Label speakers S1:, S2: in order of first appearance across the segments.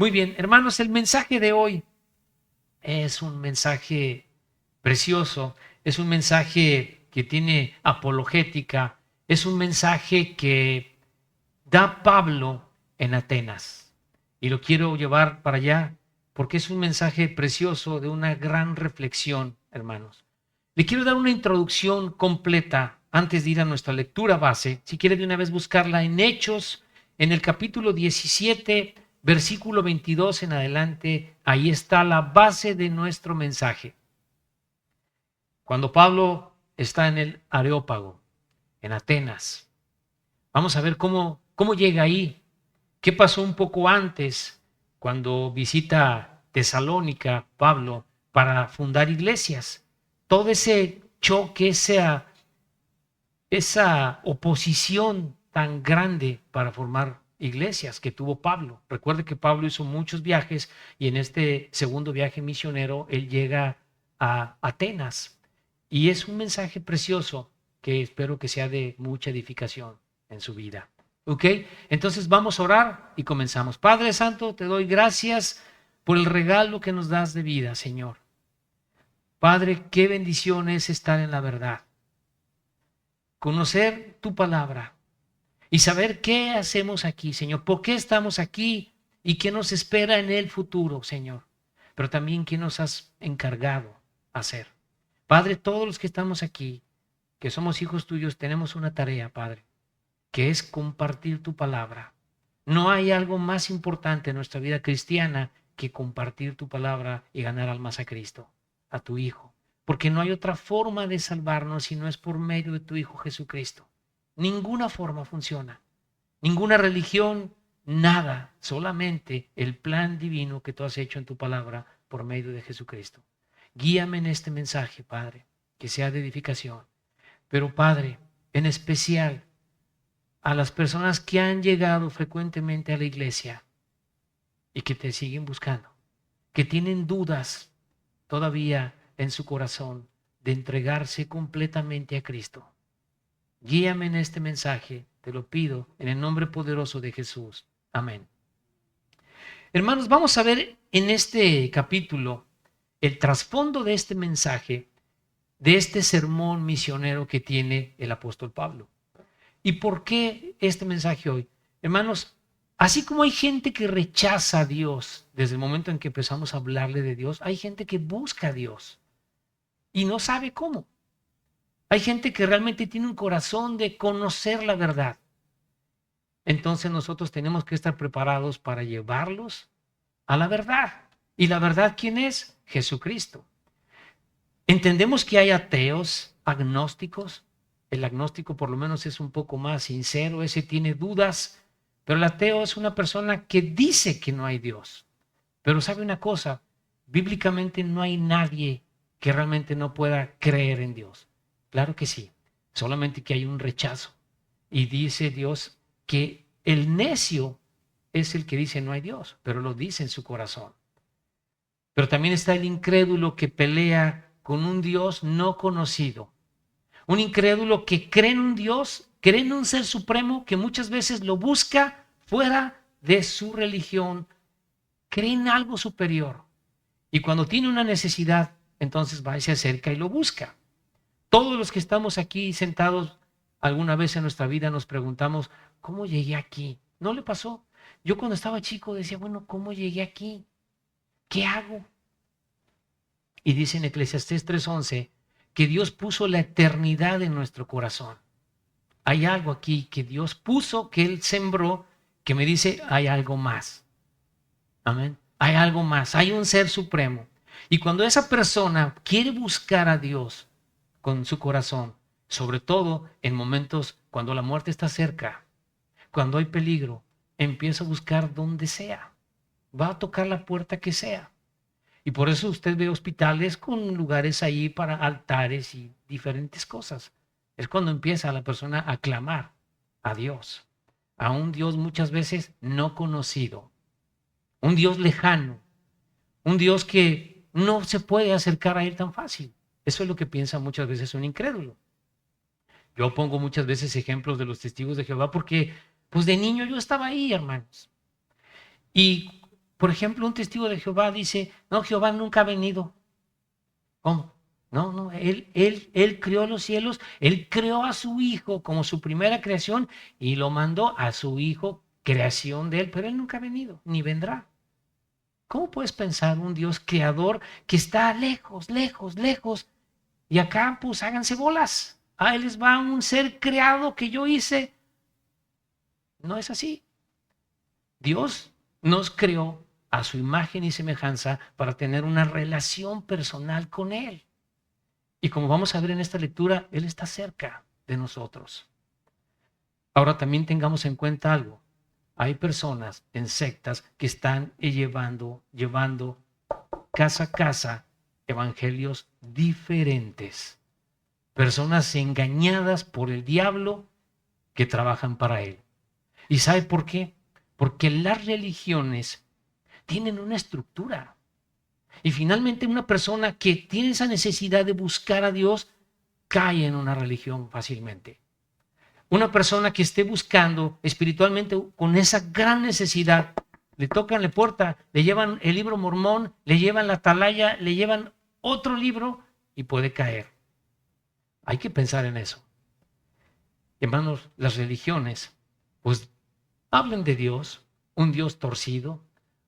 S1: Muy bien, hermanos, el mensaje de hoy es un mensaje precioso, es un mensaje que tiene apologética, es un mensaje que da Pablo en Atenas. Y lo quiero llevar para allá porque es un mensaje precioso de una gran reflexión, hermanos. Le quiero dar una introducción completa antes de ir a nuestra lectura base. Si quiere de una vez buscarla en Hechos, en el capítulo 17, versículo 22 en adelante, ahí está la base de nuestro mensaje. Cuando Pablo está en el Areópago, en Atenas, vamos a ver cómo llega ahí. ¿Qué pasó un poco antes cuando visita Tesalónica Pablo para fundar iglesias? Todo ese choque, esa oposición tan grande para formar iglesias que tuvo Pablo. Recuerde que Pablo hizo muchos viajes y en este segundo viaje misionero él llega a Atenas. Y es un mensaje precioso que espero que sea de mucha edificación en su vida. ¿Ok? Entonces vamos a orar y comenzamos. Padre Santo, te doy gracias por el regalo que nos das de vida, Señor. Padre, qué bendición es estar en la verdad. Conocer tu palabra y saber qué hacemos aquí, Señor. ¿Por qué estamos aquí y qué nos espera en el futuro, Señor? Pero también qué nos has encargado hacer. Padre, todos los que estamos aquí, que somos hijos tuyos, tenemos una tarea, Padre, que es compartir tu palabra. No hay algo más importante en nuestra vida cristiana que compartir tu palabra y ganar almas a Cristo, a tu Hijo. Porque no hay otra forma de salvarnos si no es por medio de tu Hijo Jesucristo. Ninguna forma funciona. Ninguna religión, nada. Solamente el plan divino que tú has hecho en tu palabra por medio de Jesucristo. Guíame en este mensaje, Padre, que sea de edificación. Pero, Padre, en especial a las personas que han llegado frecuentemente a la iglesia y que te siguen buscando, que tienen dudas todavía en su corazón de entregarse completamente a Cristo. Guíame en este mensaje, te lo pido en el nombre poderoso de Jesús. Amén. Hermanos, vamos a ver en este capítulo el trasfondo de este mensaje, de este sermón misionero que tiene el apóstol Pablo. ¿Y por qué este mensaje hoy? Hermanos, así como hay gente que rechaza a Dios desde el momento en que empezamos a hablarle de Dios, hay gente que busca a Dios y no sabe cómo. Hay gente que realmente tiene un corazón de conocer la verdad. Entonces nosotros tenemos que estar preparados para llevarlos a la verdad. ¿Y la verdad quién es? Jesucristo. Entendemos que hay ateos, agnósticos. El agnóstico por lo menos es un poco más sincero, ese tiene dudas, pero el ateo es una persona que dice que no hay Dios. Pero sabe una cosa, bíblicamente no hay nadie que realmente no pueda creer en Dios. Claro que sí, solamente que hay un rechazo. Y dice Dios que el necio es el que dice no hay Dios, pero lo dice en su corazón. Pero también está el incrédulo que pelea con un Dios no conocido. Un incrédulo que cree en un Dios, cree en un ser supremo que muchas veces lo busca fuera de su religión, cree en algo superior. Y cuando tiene una necesidad, entonces va y se acerca y lo busca. Todos los que estamos aquí sentados alguna vez en nuestra vida nos preguntamos, ¿cómo llegué aquí? ¿No le pasó? Yo cuando estaba chico decía, bueno, ¿cómo llegué aquí? ¿Qué hago? Y dice en Eclesiastés 3:11 que Dios puso la eternidad en nuestro corazón. Hay algo aquí que Dios puso, que Él sembró, que me dice, hay algo más. Amén. Hay algo más, hay un ser supremo. Y cuando esa persona quiere buscar a Dios con su corazón, sobre todo en momentos cuando la muerte está cerca, cuando hay peligro, empieza a buscar donde sea. Va a tocar la puerta que sea. Y por eso usted ve hospitales con lugares ahí para altares y diferentes cosas. Es cuando empieza la persona a clamar a Dios, a un Dios muchas veces no conocido, un Dios lejano, un Dios que no se puede acercar a Él tan fácil. Eso es lo que piensa muchas veces un incrédulo. Yo pongo muchas veces ejemplos de los testigos de Jehová porque pues de niño yo estaba ahí, hermanos. Y Por ejemplo, un testigo de Jehová dice, no, Jehová nunca ha venido. ¿Cómo? No, no, él creó los cielos, él creó a su hijo como su primera creación y lo mandó a su hijo, creación de él, pero él nunca ha venido, ni vendrá. ¿Cómo puedes pensar un Dios creador que está lejos, lejos, lejos? Y acá, pues háganse bolas. Ahí les va un ser creado que yo hice. No es así. Dios nos creó a su imagen y semejanza para tener una relación personal con Él. Y como vamos a ver en esta lectura, Él está cerca de nosotros. Ahora también tengamos en cuenta algo. Hay personas en sectas que están llevando casa a casa evangelios diferentes. Personas engañadas por el diablo que trabajan para él. ¿Y sabe por qué? Porque las religiones tienen una estructura. Y finalmente una persona que tiene esa necesidad de buscar a Dios cae en una religión fácilmente. Una persona que esté buscando espiritualmente con esa gran necesidad, le tocan la puerta, le llevan el libro mormón, le llevan la atalaya, le llevan otro libro y puede caer. Hay que pensar en eso. Hermanos, las religiones, pues hablan de Dios, un Dios torcido,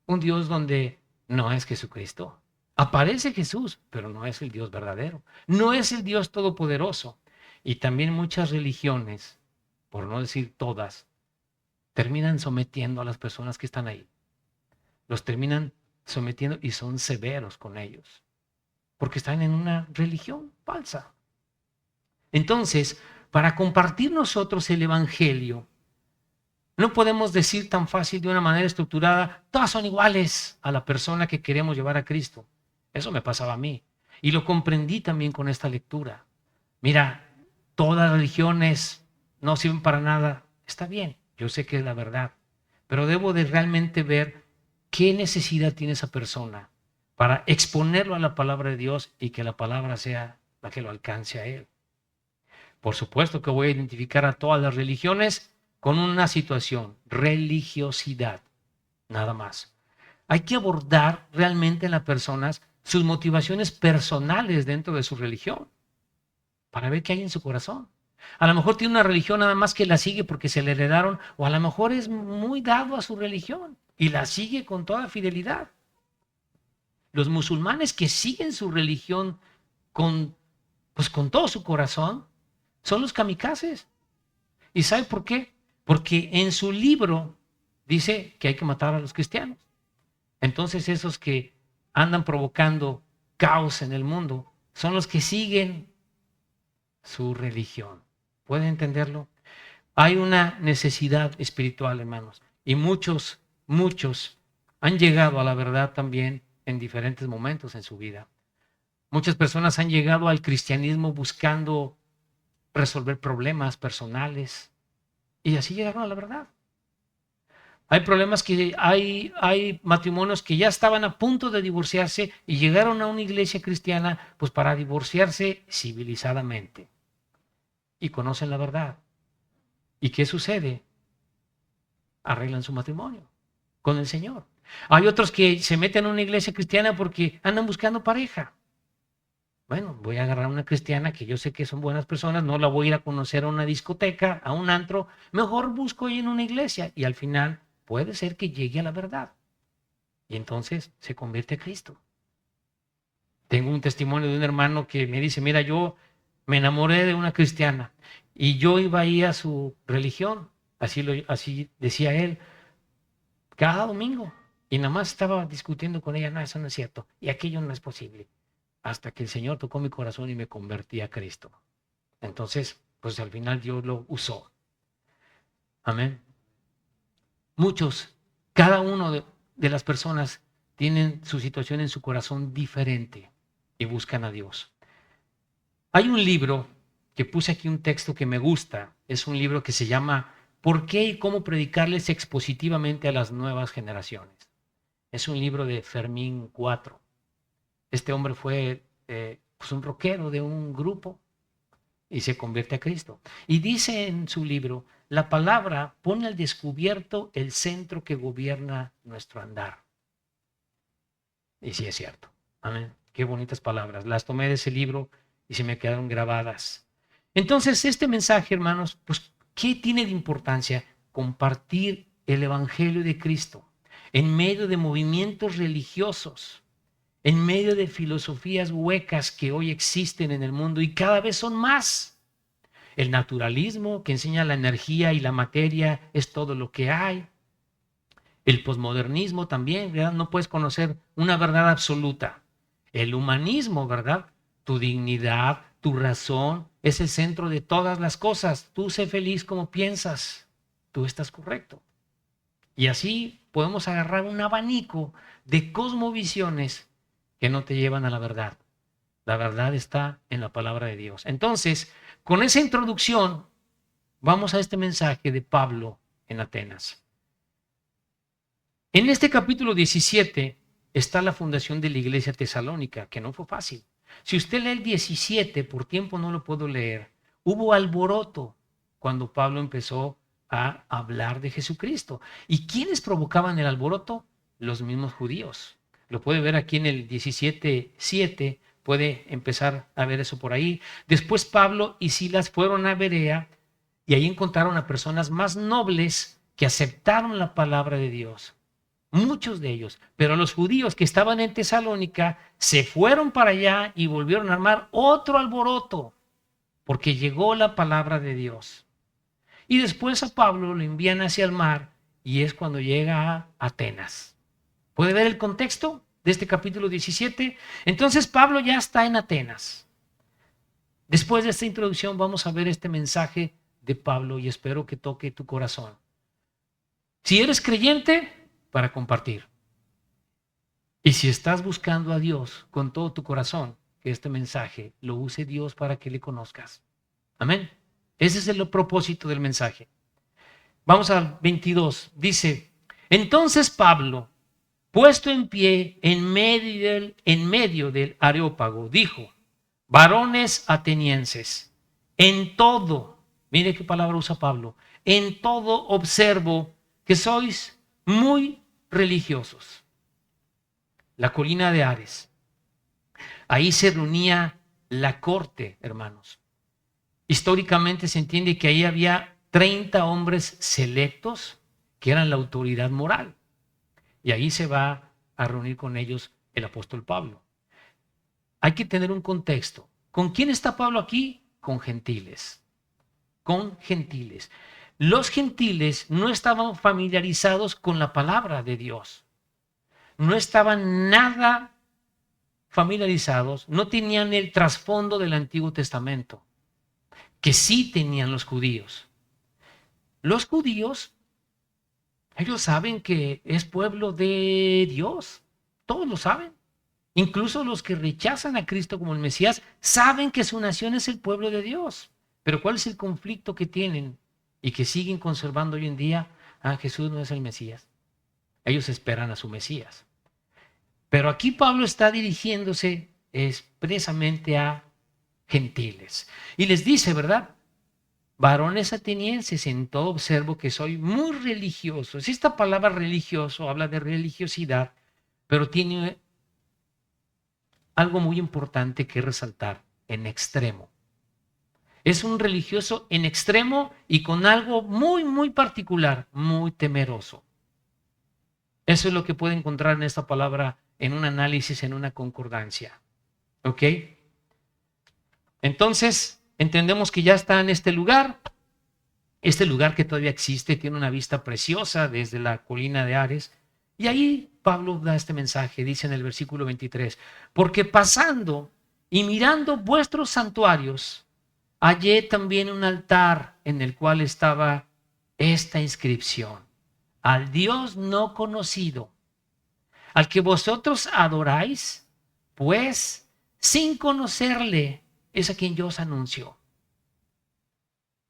S1: un Dios donde no es Jesucristo. Aparece Jesús, pero no es el Dios verdadero. No es el Dios todopoderoso. Y también muchas religiones, por no decir todas, terminan sometiendo a las personas que están ahí. Los terminan sometiendo y son severos con ellos, porque están en una religión falsa. Entonces, para compartir nosotros el Evangelio, no podemos decir tan fácil de una manera estructurada, todas son iguales a la persona que queremos llevar a Cristo. Eso me pasaba a mí. Y lo comprendí también con esta lectura. Mira, todas las religiones no sirven para nada. Está bien, yo sé que es la verdad. Pero debo de realmente ver qué necesidad tiene esa persona para exponerlo a la palabra de Dios y que la palabra sea la que lo alcance a él. Por supuesto que voy a identificar a todas las religiones con una situación, religiosidad, nada más. Hay que abordar realmente en las personas sus motivaciones personales dentro de su religión, para ver qué hay en su corazón. A lo mejor tiene una religión nada más que la sigue porque se le heredaron, o a lo mejor es muy dado a su religión y la sigue con toda fidelidad. Los musulmanes que siguen su religión pues con todo su corazón son los kamikazes. ¿Y sabe por qué? Porque en su libro dice que hay que matar a los cristianos. Entonces esos que andan provocando caos en el mundo son los que siguen su religión. ¿Pueden entenderlo? Hay una necesidad espiritual, hermanos, y muchos han llegado a la verdad también en diferentes momentos en su vida. Muchas personas han llegado al cristianismo buscando resolver problemas personales y así llegaron a la verdad. Hay problemas que hay matrimonios que ya estaban a punto de divorciarse y llegaron a una iglesia cristiana pues para divorciarse civilizadamente y conocen la verdad. ¿Y qué sucede? Arreglan su matrimonio con el Señor. Hay otros que se meten a una iglesia cristiana porque andan buscando pareja. Bueno, voy a agarrar a una cristiana que yo sé que son buenas personas, no la voy a ir a conocer a una discoteca, a un antro, mejor busco ahí en una iglesia y al final puede ser que llegue a la verdad. Y entonces se convierte a Cristo. Tengo un testimonio de un hermano que me dice, mira, yo me enamoré de una cristiana y yo iba ahí a su religión, así decía él, cada domingo. Y nada más estaba discutiendo con ella, no, eso no es cierto, y aquello no es posible. Hasta que el Señor tocó mi corazón y me convertí a Cristo. Entonces, pues al final Dios lo usó. Amén. Cada uno de las personas tienen su situación en su corazón diferente y buscan a Dios. Hay un libro que puse aquí un texto que me gusta. Es un libro que se llama ¿Por qué y cómo predicarles expositivamente a las nuevas generaciones? Es un libro de Fermín 4. Este hombre fue pues un rockero de un grupo y se convierte a Cristo. Y dice en su libro, la palabra pone al descubierto el centro que gobierna nuestro andar. Y sí es cierto. Amén. Qué bonitas palabras. Las tomé de ese libro y se me quedaron grabadas. Entonces, este mensaje, hermanos, pues, ¿qué tiene de importancia? Compartir el Evangelio de Cristo en medio de movimientos religiosos, en medio de filosofías huecas que hoy existen en el mundo y cada vez son más. El naturalismo, que enseña la energía y la materia es todo lo que hay. El posmodernismo también, ¿verdad? No puedes conocer una verdad absoluta. El humanismo, ¿verdad? Tu dignidad, tu razón es el centro de todas las cosas. Tú sé feliz como piensas. Tú estás correcto. Y así podemos agarrar un abanico de cosmovisiones que no te llevan a la verdad. La verdad está en la palabra de Dios. Entonces, con esa introducción, vamos a este mensaje de Pablo en Atenas. En este capítulo 17 está la fundación de la iglesia tesalónica, que no fue fácil. Si usted lee el 17, por tiempo no lo puedo leer, hubo alboroto cuando Pablo empezó a hablar de Jesucristo. ¿Y quiénes provocaban el alboroto? Los mismos judíos. Lo puede ver aquí en el 17:7, puede empezar a ver eso por ahí. Después Pablo y Silas fueron a Berea y ahí encontraron a personas más nobles que aceptaron la palabra de Dios. Muchos de ellos, pero los judíos que estaban en Tesalónica se fueron para allá y volvieron a armar otro alboroto, porque llegó la palabra de Dios. Y después a Pablo lo envían hacia el mar y es cuando llega a Atenas. ¿Puede ver el contexto de este capítulo 17? Entonces Pablo ya está en Atenas. Después de esta introducción vamos a ver este mensaje de Pablo y espero que toque tu corazón. Si eres creyente, para compartir. Y si estás buscando a Dios con todo tu corazón, que este mensaje lo use Dios para que le conozcas. Amén. Ese es el propósito del mensaje. Vamos al 22. Dice, entonces Pablo, puesto en pie en medio del Areópago, dijo, varones atenienses, en todo, mire qué palabra usa Pablo, en todo observo que sois muy religiosos. La colina de Ares. Ahí se reunía la corte, hermanos. Históricamente se entiende que ahí había 30 hombres selectos que eran la autoridad moral. Y ahí se va a reunir con ellos el apóstol Pablo. Hay que tener un contexto. ¿Con quién está Pablo aquí? Con gentiles. Con gentiles. Los gentiles no estaban familiarizados con la palabra de Dios. No estaban nada familiarizados, no tenían el trasfondo del Antiguo Testamento, que sí tenían los judíos. Los judíos, ellos saben que es pueblo de Dios, todos lo saben. Incluso los que rechazan a Cristo como el Mesías saben que su nación es el pueblo de Dios. Pero ¿cuál es el conflicto que tienen y que siguen conservando hoy en día? Ah, Jesús no es el Mesías. Ellos esperan a su Mesías. Pero aquí Pablo está dirigiéndose expresamente a gentiles. Y les dice, ¿verdad? Varones atenienses, en todo observo que soy muy religioso. Esta palabra religioso habla de religiosidad, pero tiene algo muy importante que resaltar, en extremo. Es un religioso en extremo y con algo muy, muy particular, muy temeroso. Eso es lo que puede encontrar en esta palabra, en un análisis, en una concordancia. ¿Ok? Entonces, entendemos que ya está en este lugar que todavía existe, tiene una vista preciosa desde la colina de Ares. Y ahí Pablo da este mensaje, dice en el versículo 23, porque pasando y mirando vuestros santuarios, hallé también un altar en el cual estaba esta inscripción: al Dios no conocido, al que vosotros adoráis, pues sin conocerle es a quien yo os anuncio.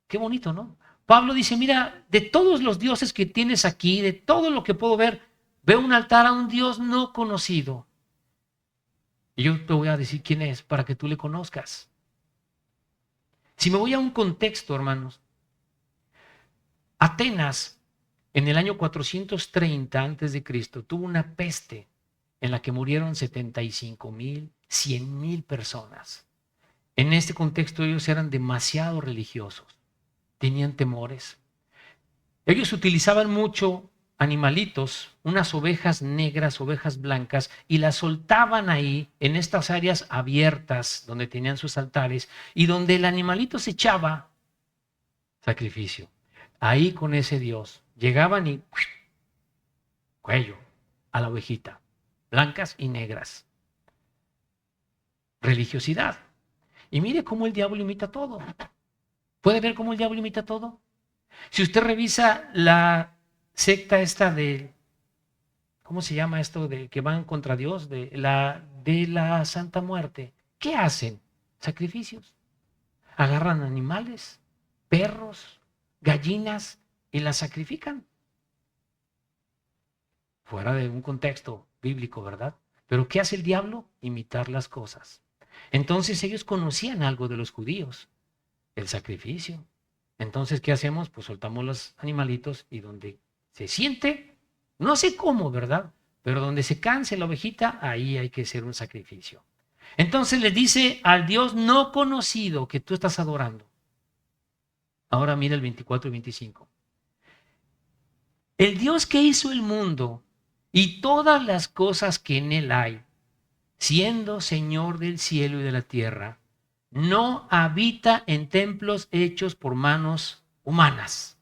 S1: Qué bonito, ¿no? Pablo dice, mira, de todos los dioses que tienes aquí, de todo lo que puedo ver, veo un altar a un Dios no conocido. Y yo te voy a decir quién es para que tú le conozcas. Si me voy a un contexto, hermanos, Atenas en el año 430 a.C. tuvo una peste en la que murieron 75,000, 100,000 personas. En este contexto ellos eran demasiado religiosos, tenían temores. Ellos utilizaban mucho animalitos, unas ovejas negras, ovejas blancas, y las soltaban ahí en estas áreas abiertas donde tenían sus altares y donde el animalito se echaba sacrificio. Ahí con ese Dios llegaban y cuello a la ovejita, blancas y negras. Religiosidad. Y mire cómo el diablo imita todo. ¿Puede ver cómo el diablo imita todo? Si usted revisa la secta esta de, ¿cómo se llama esto? De que van contra Dios, de la Santa Muerte. ¿Qué hacen? Sacrificios. Agarran animales, perros, gallinas y las sacrifican. Fuera de un contexto bíblico, ¿verdad? Pero ¿qué hace el diablo? Imitar las cosas. Entonces ellos conocían algo de los judíos, el sacrificio. Entonces, ¿qué hacemos? Pues soltamos los animalitos y donde se siente, no sé cómo, ¿verdad? Pero donde se canse la ovejita, ahí hay que hacer un sacrificio. Entonces le dice al Dios no conocido que tú estás adorando. Ahora mira el 24 y 25. El Dios que hizo el mundo y todas las cosas que en él hay, siendo Señor del cielo y de la tierra, no habita en templos hechos por manos humanas.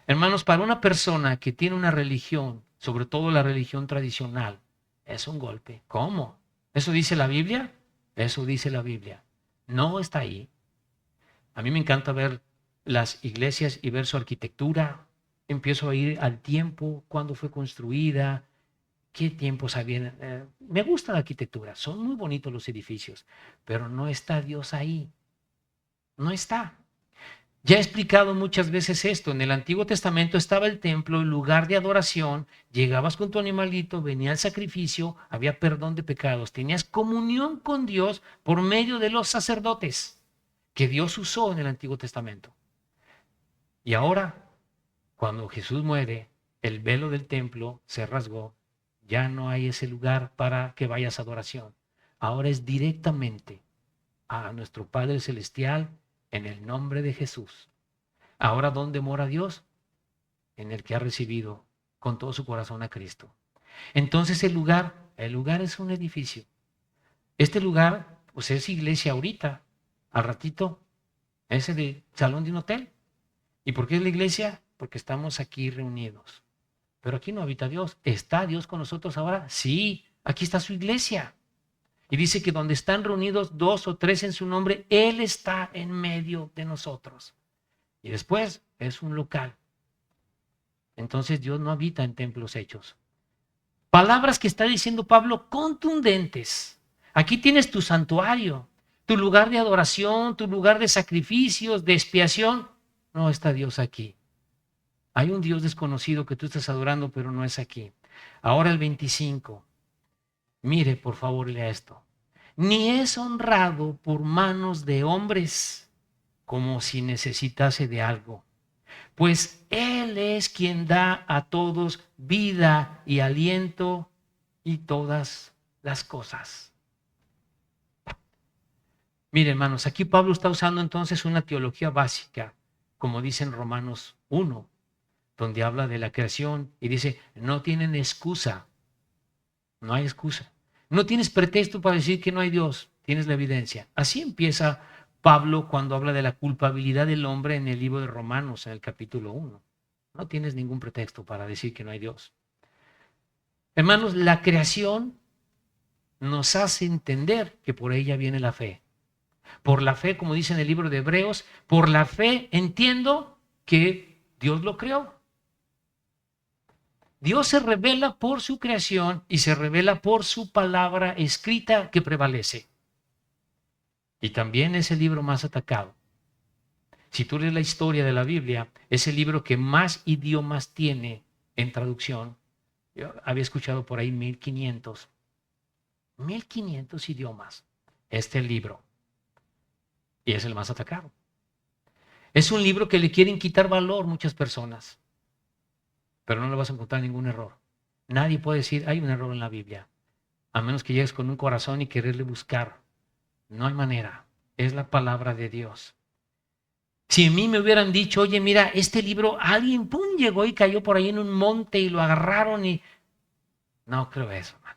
S1: Hermanos, para una persona que tiene una religión, sobre todo la religión tradicional, es un golpe. ¿Cómo? ¿Eso dice la Biblia? Eso dice la Biblia. No está ahí. A mí me encanta ver las iglesias y ver su arquitectura. Empiezo a ir al tiempo, cuándo fue construida, qué tiempos había. Me gusta la arquitectura, son muy bonitos los edificios, pero no está Dios ahí. No está. Ya he explicado muchas veces esto. En el Antiguo Testamento estaba el templo, el lugar de adoración. Llegabas con tu animalito, venía el sacrificio, había perdón de pecados. Tenías comunión con Dios por medio de los sacerdotes que Dios usó en el Antiguo Testamento. Y ahora, cuando Jesús muere, el velo del templo se rasgó. Ya no hay ese lugar para que vayas a adoración. Ahora es directamente a nuestro Padre Celestial en el nombre de Jesús. Ahora, ¿dónde mora Dios? En el que ha recibido con todo su corazón a Cristo. Entonces el lugar es un edificio. Este lugar, pues es iglesia ahorita. Al ratito, es el salón de un hotel. ¿Y por qué es la iglesia? Porque estamos aquí reunidos. Pero aquí no habita Dios. ¿Está Dios con nosotros ahora? Sí, aquí está su iglesia. Y dice que donde están reunidos 2 o 3 en su nombre, Él está en medio de nosotros. Y después es un local. Entonces Dios no habita en templos hechos. Palabras que está diciendo Pablo contundentes. Aquí tienes tu santuario, tu lugar de adoración, tu lugar de sacrificios, de expiación. No está Dios aquí. Hay un Dios desconocido que tú estás adorando, pero no es aquí. Ahora el 25. Mire, por favor, lea esto. Ni es honrado por manos de hombres, como si necesitase de algo, pues Él es quien da a todos vida y aliento y todas las cosas. Mire, hermanos, aquí Pablo está usando entonces una teología básica, como dice en Romanos 1, donde habla de la creación y dice, no tienen excusa, no hay excusa. No tienes pretexto para decir que no hay Dios, tienes la evidencia. Así empieza Pablo cuando habla de la culpabilidad del hombre en el libro de Romanos, en el capítulo 1. No tienes ningún pretexto para decir que no hay Dios. Hermanos, la creación nos hace entender que por ella viene la fe. Por la fe, como dice en el libro de Hebreos, por la fe entiendo que Dios lo creó. Dios se revela por su creación y se revela por su palabra escrita que prevalece. Y también es el libro más atacado. Si tú lees la historia de la Biblia, es el libro que más idiomas tiene en traducción. Yo había escuchado por ahí 1500 idiomas. Este libro. Y es el más atacado. Es un libro que le quieren quitar valor muchas personas. Pero no le vas a encontrar ningún error. Nadie puede decir, hay un error en la Biblia, a menos que llegues con un corazón y quererle buscar. No hay manera. Es la palabra de Dios. Si a mí me hubieran dicho, oye, mira, este libro, alguien, pum, llegó y cayó por ahí en un monte y lo agarraron y... No creo eso, man.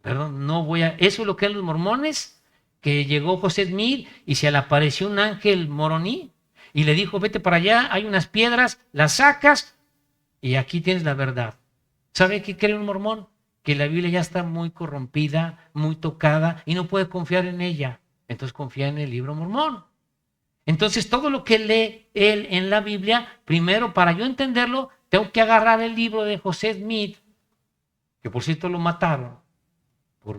S1: Perdón, no voy a... Eso es lo que eran los mormones, que llegó José Smith y se le apareció un ángel moroní y le dijo, vete para allá, hay unas piedras, las sacas y aquí tienes la verdad. ¿Sabe qué cree un mormón? Que la Biblia ya está muy corrompida, muy tocada y no puede confiar en ella. Entonces confía en el libro mormón. Entonces todo lo que lee él en la Biblia, primero para yo entenderlo, tengo que agarrar el libro de José Smith, que por cierto lo mataron por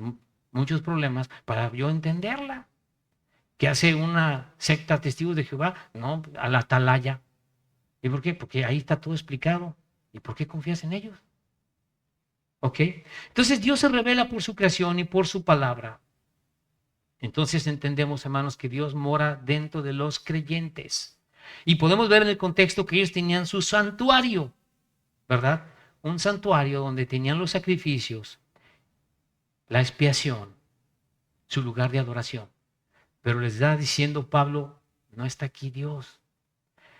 S1: muchos problemas, para yo entenderla. ¿Qué hace una secta Testigos de Jehová? No, a la atalaya. ¿Y por qué? Porque ahí está todo explicado. ¿Y por qué confías en ellos? ¿Ok? Entonces Dios se revela por su creación y por su palabra. Entonces entendemos, hermanos, que Dios mora dentro de los creyentes. Y podemos ver en el contexto que ellos tenían su santuario, ¿verdad? Un santuario donde tenían los sacrificios, la expiación, su lugar de adoración. Pero les está diciendo Pablo, no está aquí Dios.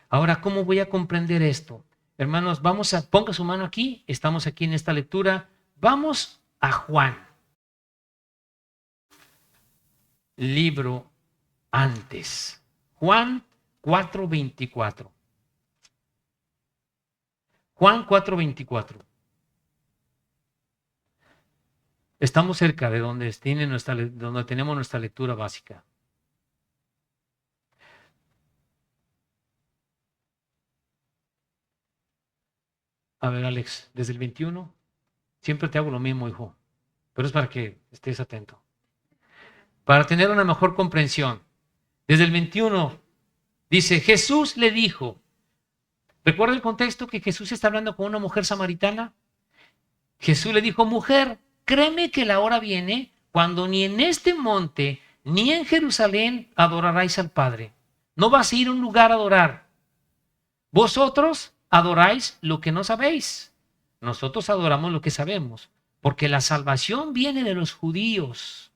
S1: Ahora, ¿cómo voy a comprender esto? Hermanos, ponga su mano aquí, estamos aquí en esta lectura. Vamos a Juan, libro antes. Juan 4:24. Juan 4:24. Estamos cerca de donde tenemos nuestra lectura básica. A ver, Alex, desde el 21, siempre te hago lo mismo, hijo, pero es para que estés atento. Para tener una mejor comprensión. Desde el 21 dice, Jesús le dijo, ¿recuerda el contexto que Jesús está hablando con una mujer samaritana? Jesús le dijo, mujer, créeme que la hora viene cuando ni en este monte ni en Jerusalén adoraráis al Padre. No vas a ir a un lugar a adorar. Vosotros adoráis lo que no sabéis. Nosotros adoramos lo que sabemos, porque la salvación viene de los judíos.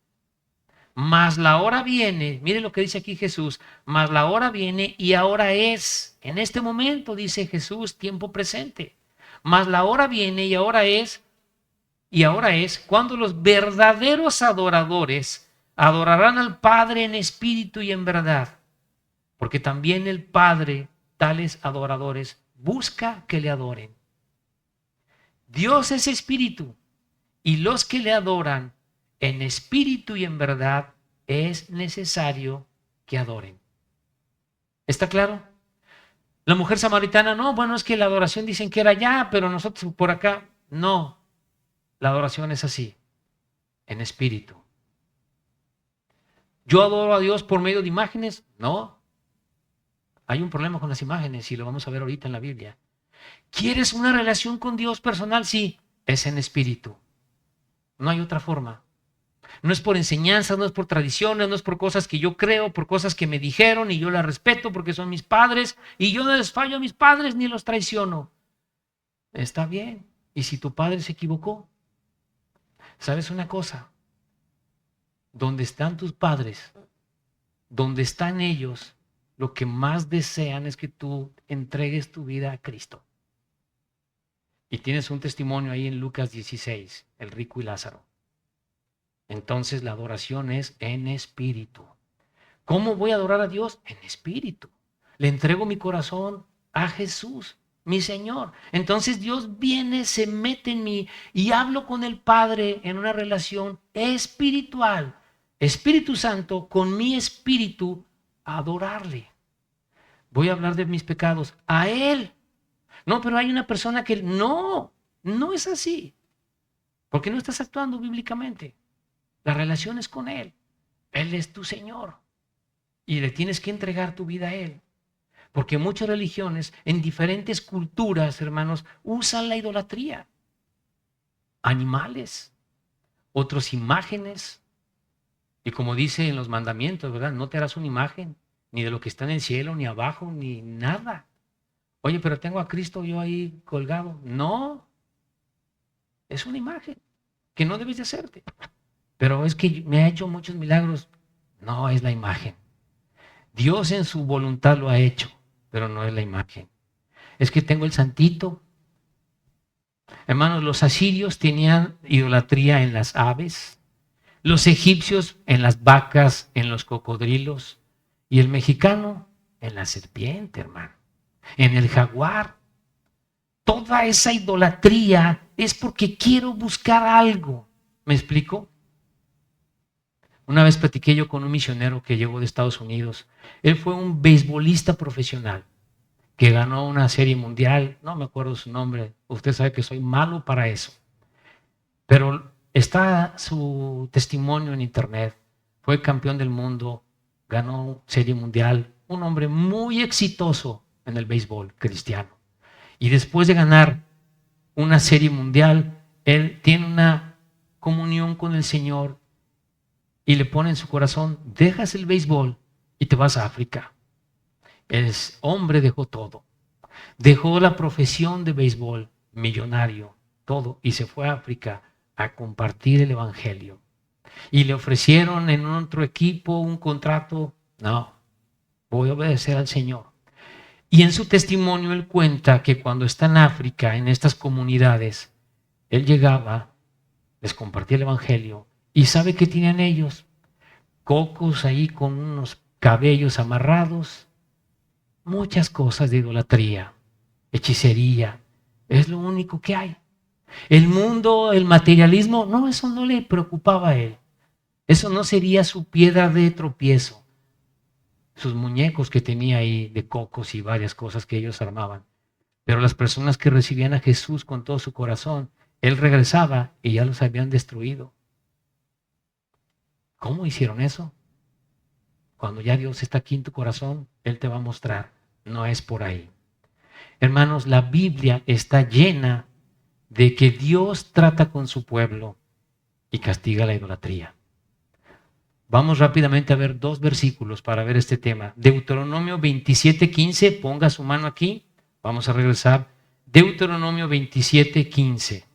S1: Mas la hora viene, mire lo que dice aquí Jesús, mas la hora viene y ahora es, en este momento dice Jesús, tiempo presente. Mas la hora viene y ahora es cuando los verdaderos adoradores adorarán al Padre en espíritu y en verdad, porque también el Padre, tales adoradores, busca que le adoren. Dios es espíritu y los que le adoran en espíritu y en verdad es necesario que adoren. ¿Está claro? La mujer samaritana, no, bueno, es que la adoración dicen que era allá, pero nosotros por acá, no. La adoración es así, en espíritu. ¿Yo adoro a Dios por medio de imágenes? No. Hay un problema con las imágenes y lo vamos a ver ahorita en la Biblia. ¿Quieres una relación con Dios personal? Sí, es en espíritu. No hay otra forma. No es por enseñanzas, no es por tradiciones, no es por cosas que yo creo, por cosas que me dijeron y yo las respeto porque son mis padres y yo no les fallo a mis padres ni los traiciono. Está bien. ¿Y si tu padre se equivocó? ¿Sabes una cosa? Donde están tus padres, donde están ellos, lo que más desean es que tú entregues tu vida a Cristo. Y tienes un testimonio ahí en Lucas 16, el rico y Lázaro. Entonces la adoración es en espíritu. ¿Cómo voy a adorar a Dios? En espíritu. Le entrego mi corazón a Jesús, mi Señor. Entonces Dios viene, se mete en mí y hablo con el Padre en una relación espiritual. Espíritu Santo, con mi espíritu, a adorarle. Voy a hablar de mis pecados a Él. No, pero hay una persona que no es así. Porque no estás actuando bíblicamente. La relación es con Él. Él es tu Señor. Y le tienes que entregar tu vida a Él. Porque muchas religiones en diferentes culturas, hermanos, usan la idolatría. Animales, otras imágenes. Y como dice en los mandamientos, ¿verdad? No te harás una imagen, ni de lo que está en el cielo, ni abajo, ni nada. Oye, pero tengo a Cristo yo ahí colgado. No. Es una imagen que no debes de hacerte. Pero es que me ha hecho muchos milagros. No es la imagen. Dios en su voluntad lo ha hecho, pero no es la imagen. Es que tengo el santito. Hermanos, los asirios tenían idolatría en las aves, los egipcios en las vacas, en los cocodrilos, y el mexicano en la serpiente, hermano, en el jaguar. Toda esa idolatría es porque quiero buscar algo. ¿Me explico? Una vez platiqué yo con un misionero que llegó de Estados Unidos. Él fue un beisbolista profesional que ganó una serie mundial, no me acuerdo su nombre, usted sabe que soy malo para eso, pero está su testimonio en internet. Fue campeón del mundo, ganó serie mundial, un hombre muy exitoso en el béisbol cristiano. Y después de ganar una serie mundial, él tiene una comunión con el Señor y le pone en su corazón: dejas el béisbol y te vas a África. El hombre dejó todo. Dejó la profesión de béisbol, millonario, todo, y se fue a África a compartir el evangelio. Y le ofrecieron en otro equipo un contrato. No, voy a obedecer al Señor. Y en su testimonio él cuenta que cuando está en África, en estas comunidades, él llegaba, les compartía el evangelio, y ¿sabe qué tenían ellos? Cocos ahí con unos cabellos amarrados, muchas cosas de idolatría, hechicería, es lo único que hay. El mundo, el materialismo, no, eso no le preocupaba a él. Eso no sería su piedra de tropiezo. Sus muñecos que tenía ahí de cocos y varias cosas que ellos armaban. Pero las personas que recibían a Jesús con todo su corazón, él regresaba y ya los habían destruido. ¿Cómo hicieron eso? Cuando ya Dios está aquí en tu corazón, Él te va a mostrar. No es por ahí. Hermanos, la Biblia está llena de que Dios trata con su pueblo y castiga la idolatría. Vamos rápidamente a ver 2 versículos para ver este tema. Deuteronomio 27:15, ponga su mano aquí. Vamos a regresar. Deuteronomio 27:15.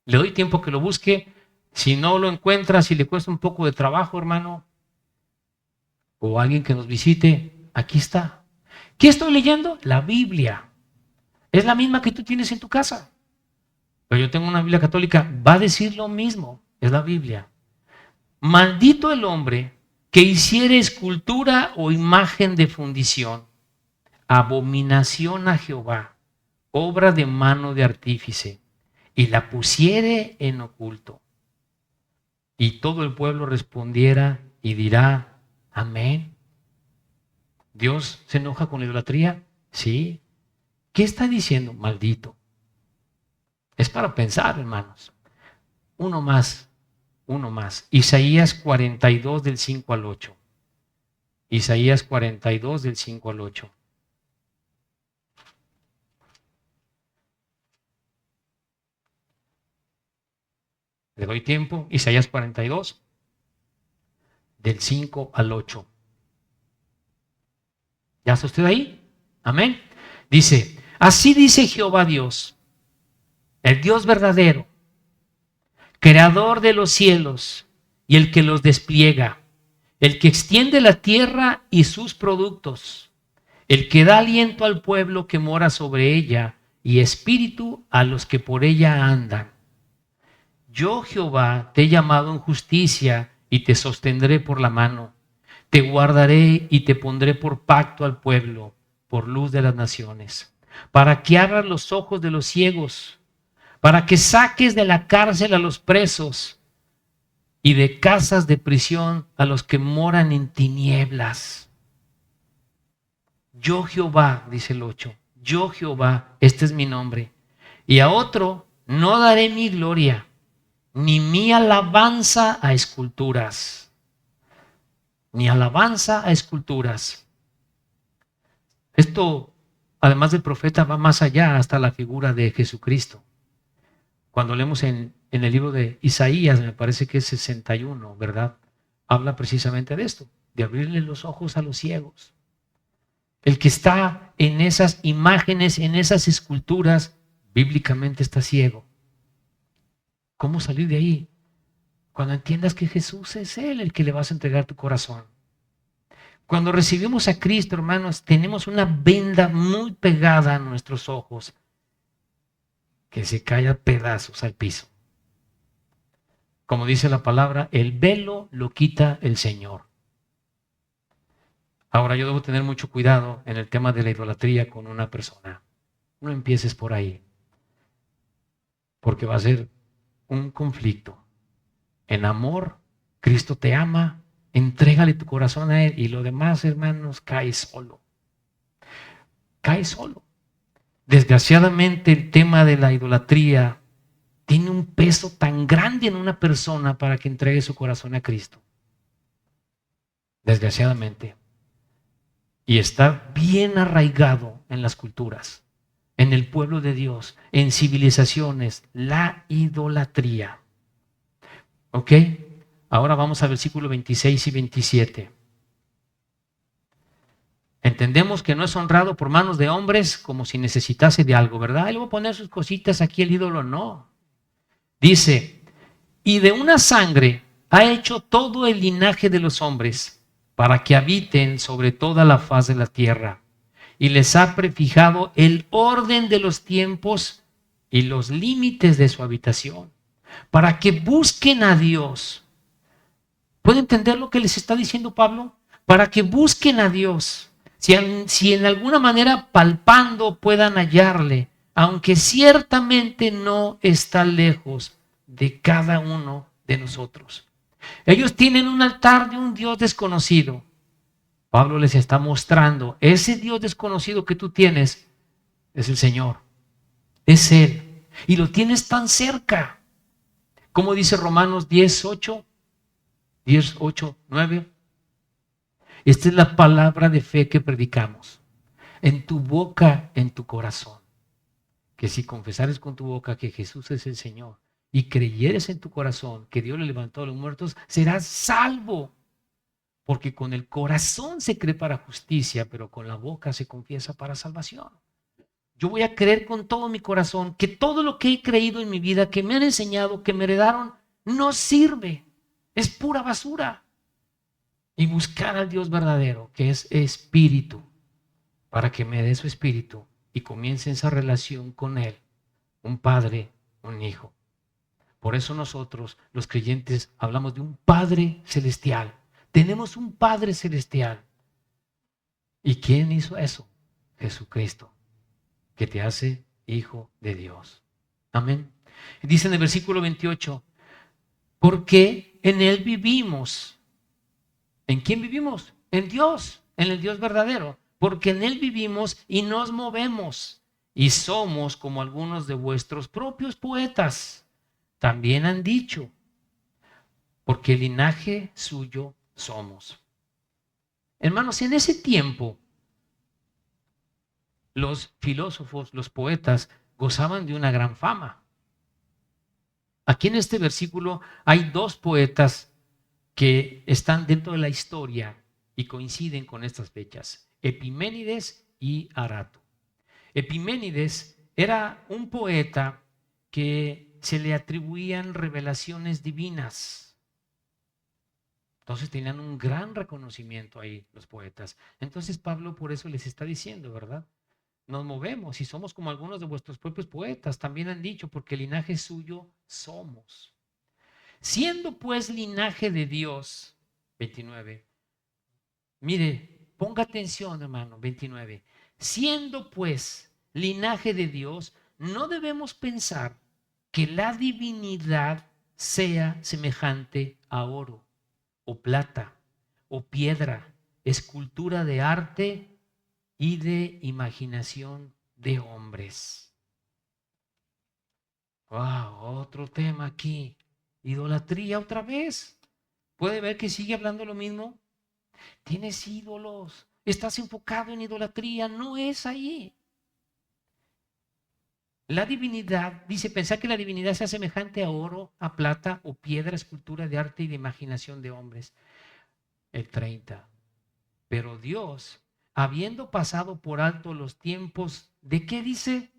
S1: Le doy tiempo que lo busque. Si no lo encuentra, si le cuesta un poco de trabajo, hermano, o alguien que nos visite, aquí está. ¿Qué estoy leyendo? La Biblia. Es la misma que tú tienes en tu casa. Pero yo tengo una Biblia católica, va a decir lo mismo, es la Biblia. Maldito el hombre que hiciere escultura o imagen de fundición, abominación a Jehová, obra de mano de artífice, y la pusiere en oculto. Y todo el pueblo respondiera y dirá: amén. ¿Dios se enoja con la idolatría? Sí. ¿Qué está diciendo? Maldito. Es para pensar, hermanos. Uno más. Isaías 42 del 5 al 8. Isaías 42 del 5 al 8. Le doy tiempo. Isaías 42 del 5 al 8. ¿Ya está usted ahí? Amén. Dice: así dice Jehová Dios, el Dios verdadero, creador de los cielos y el que los despliega, el que extiende la tierra y sus productos, el que da aliento al pueblo que mora sobre ella y espíritu a los que por ella andan. Yo, Jehová, te he llamado en justicia y te sostendré por la mano. Te guardaré y te pondré por pacto al pueblo, por luz de las naciones, para que abras los ojos de los ciegos, para que saques de la cárcel a los presos y de casas de prisión a los que moran en tinieblas. Yo Jehová, dice el 8, yo Jehová, este es mi nombre, y a otro no daré mi gloria, ni mi alabanza a esculturas. Ni alabanza a esculturas. Esto, además del profeta, va más allá hasta la figura de Jesucristo. Cuando leemos en el libro de Isaías, me parece que es 61, ¿verdad? habla precisamente de esto, de abrirle los ojos a los ciegos. El que está en esas imágenes, en esas esculturas, bíblicamente está ciego. ¿Cómo salir de ahí? Cuando entiendas que Jesús es Él el que le vas a entregar tu corazón. Cuando recibimos a Cristo, hermanos, tenemos una venda muy pegada a nuestros ojos que se cae a pedazos al piso. Como dice la palabra, el velo lo quita el Señor. Ahora yo debo tener mucho cuidado en el tema de la idolatría con una persona. No empieces por ahí, porque va a ser un conflicto. En amor, Cristo te ama, entrégale tu corazón a Él y lo demás, hermanos, cae solo. Cae solo. Desgraciadamente el tema de la idolatría tiene un peso tan grande en una persona para que entregue su corazón a Cristo. Desgraciadamente. Y está bien arraigado en las culturas, en el pueblo de Dios, en civilizaciones, la idolatría. ¿Ok? Ahora vamos al versículo 26 y 27. Entendemos que no es honrado por manos de hombres como si necesitase de algo, ¿verdad? Y luego poner sus cositas aquí el ídolo, no. Dice, y de una sangre ha hecho todo el linaje de los hombres para que habiten sobre toda la faz de la tierra. Y les ha prefijado el orden de los tiempos y los límites de su habitación, para que busquen a Dios. ¿Puede entender lo que les está diciendo Pablo? Para que busquen a Dios. Si en alguna manera palpando puedan hallarle, aunque ciertamente no está lejos de cada uno de nosotros. Ellos tienen un altar de un Dios desconocido. Pablo les está mostrando, ese Dios desconocido que tú tienes es el Señor, es Él. Y lo tienes tan cerca. Como dice Romanos 10:8, 10:8-9. Esta es la palabra de fe que predicamos. En tu boca, en tu corazón. Que si confesares con tu boca que Jesús es el Señor y creyeres en tu corazón que Dios le levantó a los muertos, serás salvo. Porque con el corazón se cree para justicia, pero con la boca se confiesa para salvación. Yo voy a creer con todo mi corazón que todo lo que he creído en mi vida, que me han enseñado, que me heredaron, no sirve. Es pura basura. Y buscar al Dios verdadero, que es espíritu, para que me dé su espíritu y comience esa relación con Él, un padre, un hijo. Por eso nosotros, los creyentes, hablamos de un Padre celestial. Tenemos un Padre celestial. ¿Y quién hizo eso? Jesucristo, que te hace hijo de Dios. Amén. Dice en el versículo 28, porque en Él vivimos. ¿En quién vivimos? En Dios, en el Dios verdadero. Porque en Él vivimos y nos movemos. Y somos como algunos de vuestros propios poetas también han dicho, porque el linaje suyo somos. Hermanos, en ese tiempo, los filósofos, los poetas, gozaban de una gran fama. Aquí en este versículo hay dos poetas que están dentro de la historia y coinciden con estas fechas, Epiménides y Arato. Epiménides era un poeta que se le atribuían revelaciones divinas. Entonces tenían un gran reconocimiento ahí los poetas. Entonces Pablo por eso les está diciendo, ¿verdad? Nos movemos y somos como algunos de vuestros propios poetas. También han dicho, porque linaje suyo somos. Siendo pues linaje de Dios, 29. Mire, ponga atención, hermano, 29. Siendo pues linaje de Dios, no debemos pensar que la divinidad sea semejante a oro o plata o piedra, escultura de arte y de imaginación de hombres. Wow, otro tema aquí. Idolatría otra vez. ¿Puede ver que sigue hablando lo mismo? Tienes ídolos, estás enfocado en idolatría, no es ahí. La divinidad, dice, pensar que la divinidad sea semejante a oro, a plata o piedra, escultura de arte y de imaginación de hombres. el 30. Pero Dios, habiendo pasado por alto los tiempos, ¿de qué dice?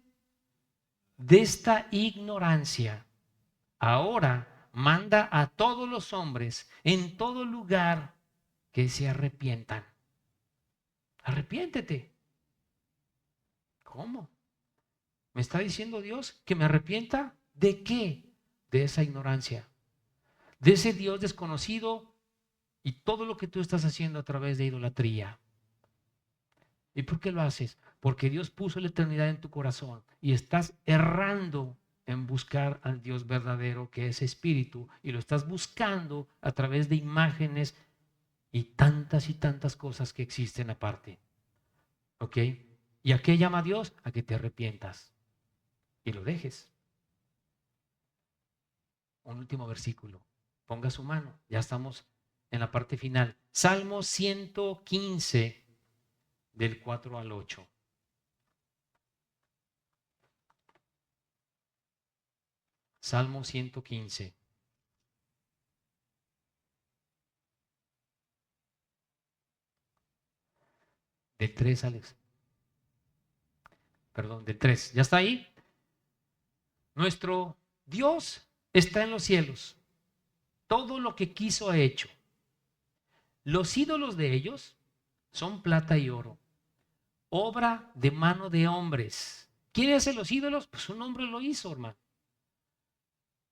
S1: De esta ignorancia, ahora manda a todos los hombres en todo lugar que se arrepientan. Arrepiéntete. ¿Cómo? ¿Me está diciendo Dios que me arrepienta? ¿De qué? De esa ignorancia, de ese Dios desconocido y todo lo que tú estás haciendo a través de idolatría. ¿Y por qué lo haces? Porque Dios puso la eternidad en tu corazón y estás errando en buscar al Dios verdadero, que es espíritu, y lo estás buscando a través de imágenes y tantas cosas que existen aparte. ¿Ok? ¿Y a qué llama Dios? A que te arrepientas y lo dejes. Un último versículo. Ponga su mano. Ya estamos en la parte final. Salmo 115, del 4 al 8. Salmo 115. De 3, Alex. Perdón, de 3. ¿Ya está ahí? Nuestro Dios está en los cielos. Todo lo que quiso ha hecho. Los ídolos de ellos son plata y oro, obra de mano de hombres. ¿Quién hace los ídolos? Pues un hombre lo hizo, hermano.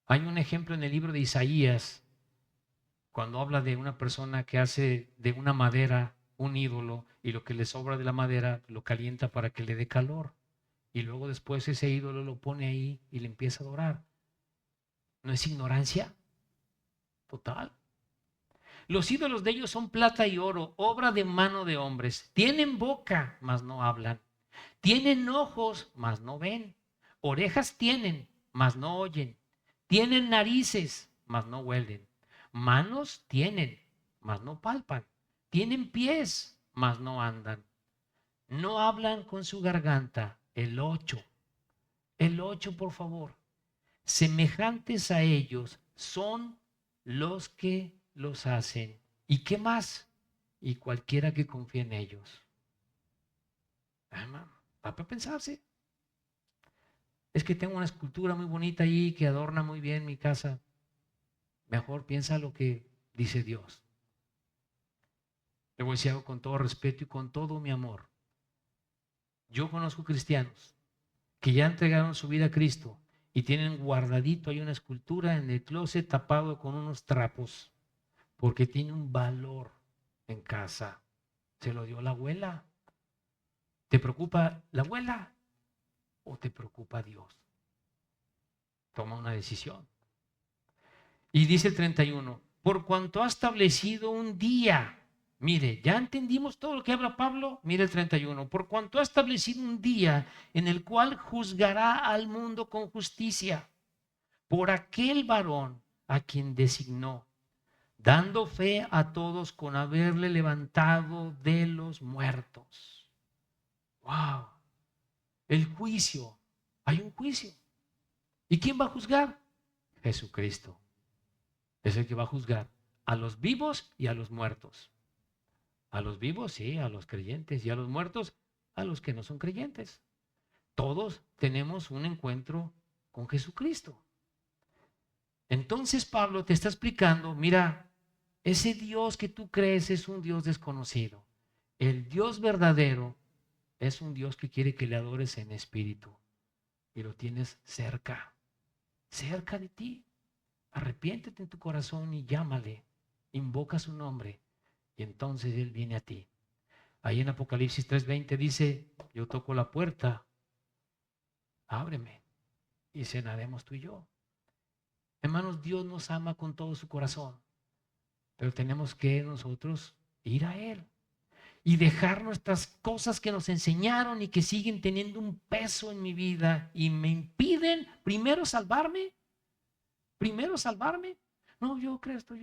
S1: Hay un ejemplo en el libro de Isaías, cuando habla de una persona que hace de una madera un ídolo y lo que le sobra de la madera lo calienta para que le dé calor. Y luego después ese ídolo lo pone ahí y le empieza a adorar. ¿No es ignorancia? Total. Los ídolos de ellos son plata y oro, obra de mano de hombres. Tienen boca, mas no hablan. Tienen ojos, mas no ven. Orejas tienen, mas no oyen. Tienen narices, mas no huelen. Manos tienen, mas no palpan. Tienen pies, mas no andan. No hablan con su garganta. El 8. El 8, por favor. Semejantes a ellos son los que los hacen. ¿Y qué más? Y cualquiera que confíe en ellos. Va para pensarse. Es que tengo una escultura muy bonita ahí que adorna muy bien mi casa. Mejor piensa lo que dice Dios. Le voy a decir algo con todo respeto y con todo mi amor. Yo conozco cristianos que ya entregaron su vida a Cristo y tienen guardadito ahí una escultura en el closet tapado con unos trapos porque tiene un valor en casa. Se lo dio la abuela. ¿Te preocupa la abuela o te preocupa Dios? Toma una decisión. Y dice el 31, por cuanto ha establecido un día. Mire, ya entendimos todo lo que habla Pablo. Mire el 31, por cuanto ha establecido un día en el cual juzgará al mundo con justicia por aquel varón a quien designó, dando fe a todos con haberle levantado de los muertos. ¡Wow! El juicio. Hay un juicio. ¿Y quién va a juzgar? Jesucristo. Es el que va a juzgar a los vivos y a los muertos. A los vivos, sí, a los creyentes, y a los muertos, a los que no son creyentes. Todos tenemos un encuentro con Jesucristo. Entonces Pablo te está explicando, mira, ese Dios que tú crees es un Dios desconocido. El Dios verdadero es un Dios que quiere que le adores en espíritu y lo tienes cerca, cerca de ti. Arrepiéntete en tu corazón y llámale, invoca su nombre y entonces Él viene a ti. Ahí en Apocalipsis 3:20 dice, yo toco la puerta, ábreme y cenaremos tú y yo. Hermanos, Dios nos ama con todo su corazón, pero tenemos que nosotros ir a Él y dejar nuestras cosas que nos enseñaron y que siguen teniendo un peso en mi vida y me impiden primero salvarme. No, yo creo esto,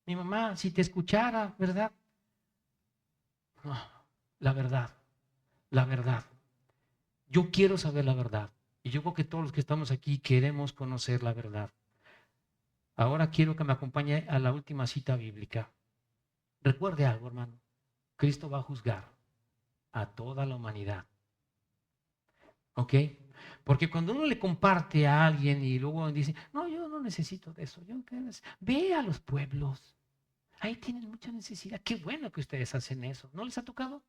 S1: mi mamá, si te escuchara, ¿verdad? No, la verdad, la verdad. Yo quiero saber la verdad. Y yo creo que todos los que estamos aquí queremos conocer la verdad. Ahora quiero que me acompañe a la última cita bíblica. Recuerde algo, hermano. Cristo va a juzgar a toda la humanidad. ¿Ok? Porque cuando uno le comparte a alguien y luego dice, no, yo no necesito de eso. Ve a los pueblos. Ahí tienen mucha necesidad. Qué bueno que ustedes hacen eso. ¿No les ha tocado?